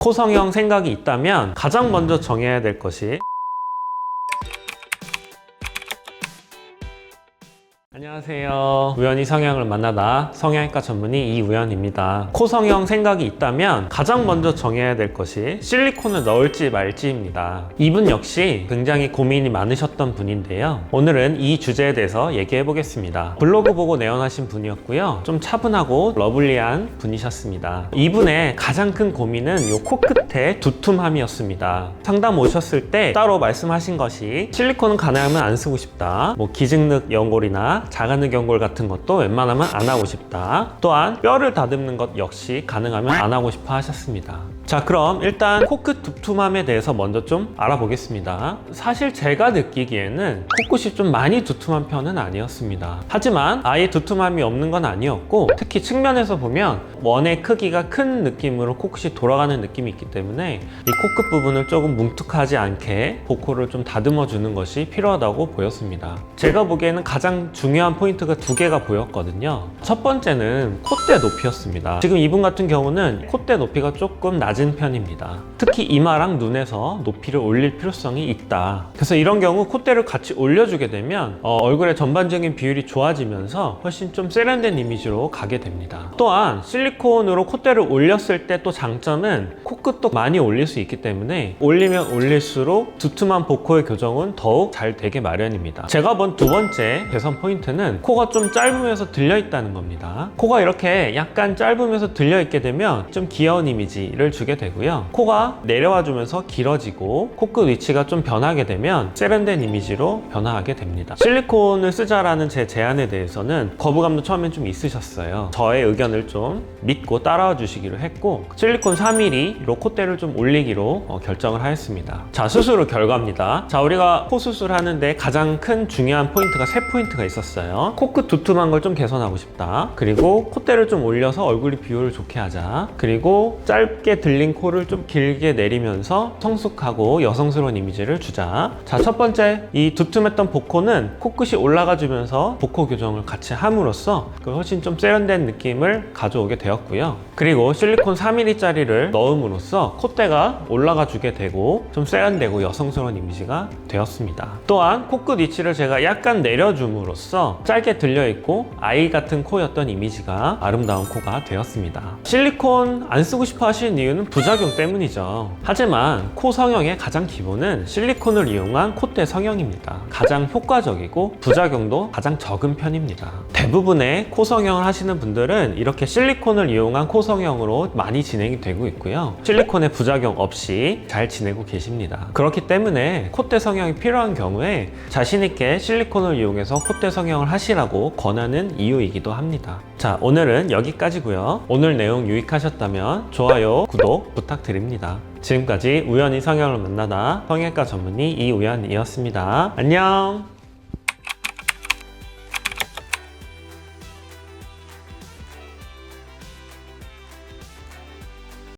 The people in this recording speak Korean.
코 성형 생각이 있다면 가장 먼저 정해야 될 것이 안녕하세요. 우연히 성형을 만나다 성형외과 전문의 이우연입니다. 코 성형 생각이 있다면 가장 먼저 정해야 될 것이 실리콘을 넣을지 말지입니다. 이분 역시 굉장히 고민이 많으셨던 분인데요. 오늘은 이 주제에 대해서 얘기해 보겠습니다. 블로그 보고 내원하신 분이었고요. 좀 차분하고 러블리한 분이셨습니다. 이분의 가장 큰 고민은 이 코끝의 두툼함이었습니다. 상담 오셨을 때 따로 말씀하신 것이 실리콘은 가능하면 안 쓰고 싶다. 기증늑 연골이나 자가늑 연골 같은 것도 웬만하면 안 하고 싶다. 또한 뼈를 다듬는 것 역시 가능하면 안 하고 싶어 하셨습니다. 자, 그럼 일단 코끝 두툼함에 대해서 먼저 좀 알아보겠습니다. 사실 제가 느끼기에는 코끝이 좀 많이 두툼한 편은 아니었습니다. 하지만 아예 두툼함이 없는 건 아니었고, 특히 측면에서 보면 원의 크기가 큰 느낌으로 코끝이 돌아가는 느낌이 있기 때문에 이 코끝 부분을 조금 뭉툭하지 않게 보코를 좀 다듬어 주는 것이 필요하다고 보였습니다. 제가 보기에는 가장 중요한 포인트가 두 개가 보였거든요. 첫 번째는 콧대 높이였습니다. 지금 이분 같은 경우는 콧대 높이가 조금 낮은 편입니다. 특히 이마랑 눈에서 높이를 올릴 필요성이 있다. 그래서 이런 경우 콧대를 같이 올려주게 되면 얼굴의 전반적인 비율이 좋아지면서 훨씬 좀 세련된 이미지로 가게 됩니다. 또한 실리콘으로 콧대를 올렸을 때 또 장점은 코끝도 많이 올릴 수 있기 때문에 올리면 올릴수록 두툼한 보코의 교정은 더욱 잘 되게 마련입니다. 제가 본 두 번째 개선 포인트는 코가 좀 짧으면서 들려 있다는 겁니다. 코가 이렇게 약간 짧으면서 들려 있게 되면 좀 귀여운 이미지를 주게 되고요. 코가 내려와 주면서 길어지고 코끝 위치가 좀 변하게 되면 세련된 이미지로 변화하게 됩니다. 실리콘을 쓰자라는 제 제안에 대해서는 거부감도 처음엔 좀 있으셨어요. 저의 의견을 좀 믿고 따라와 주시기로 했고, 실리콘 3mm로 콧대를 좀 올리기로 결정을 하였습니다. 자, 수술 후 결과입니다. 자, 우리가 코 수술하는데 가장 큰 중요한 포인트가 세 포인트가 있었어요. 코끝 두툼한 걸 좀 개선하고 싶다. 그리고 콧대를 좀 올려서 얼굴이 비율을 좋게 하자. 그리고 짧게 들린 코를 좀 길게 내리면서 성숙하고 여성스러운 이미지를 주자. 자, 첫 번째, 이 두툼했던 보코는 코끝이 올라가 주면서 보코 교정을 같이 함으로써 훨씬 좀 세련된 느낌을 가져오게 되었고요. 그리고 실리콘 4mm짜리를 넣음으로써 콧대가 올라가 주게 되고 좀 세련되고 여성스러운 이미지가 되었습니다. 또한 코끝 위치를 제가 약간 내려줌으로써 짧게 들려있고 아이 같은 코였던 이미지가 아름다운 코가 되었습니다. 실리콘 안 쓰고 싶어 하시는 이유는 부작용 때문이죠. 하지만 코 성형의 가장 기본은 실리콘을 이용한 콧대 성형입니다. 가장 효과적이고 부작용도 가장 적은 편입니다. 대부분의 코 성형을 하시는 분들은 이렇게 실리콘을 이용한 코 성형으로 많이 진행이 되고 있고요. 실리콘의 부작용 없이 잘 지내고 계십니다. 그렇기 때문에 콧대 성형이 필요한 경우에 자신 있게 실리콘을 이용해서 콧대 성형을 하시라고 권하는 이유이기도 합니다. 자, 오늘은 여기까지고요. 오늘 내용 유익하셨다면 좋아요, 구독 부탁드립니다. 지금까지 우연히 성형을 만나다 성형외과 전문의 이우연이었습니다. 안녕!